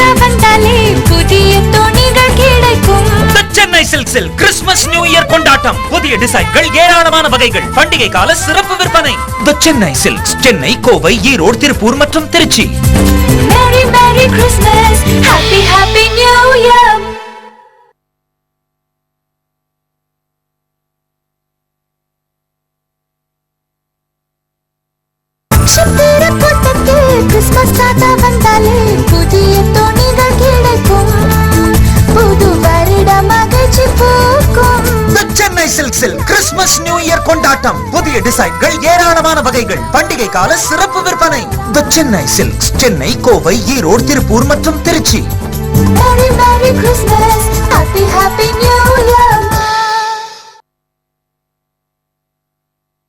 தாத்தா வந்தாலே புதிய துணிகள் கிடைக்கும். சென்னை சில்க்ஸில் கிறிஸ்துமஸ் நியூ இயர் கொண்டாட்டம். புதிய டிசைன்கள், ஏராளமான வகைகள், பண்டிகை கால சிறப்பு விற்பனை. தி சென்னை சில்க்ஸ், சென்னை, கோவை, ஈரோடு, திருப்பூர் மற்றும் Trichy. Merry Merry Christmas, Happy Happy New Year. சித்திர கூட்டத்தில் கிறிஸ்மஸ் தாத்தா வந்தாலே புதிய துணிகள் கிடைக்கும். புது வருட மகிழ்ச்சி பூக்கும். தி சென்னை சில்க்ஸில் கிறிஸ்துமஸ் நியூ இயர் கொண்டாட்டம். புதிய டிசைன்கள், ஏராளமான வகைகள், பண்டிகை கால சிறப்பு விற்பனை. தி சென்னை சில்க்ஸ், சென்னை, கோவை, ஈரோடு, திருப்பூர் மற்றும் Trichy. Merry Merry Christmas, Happy Happy New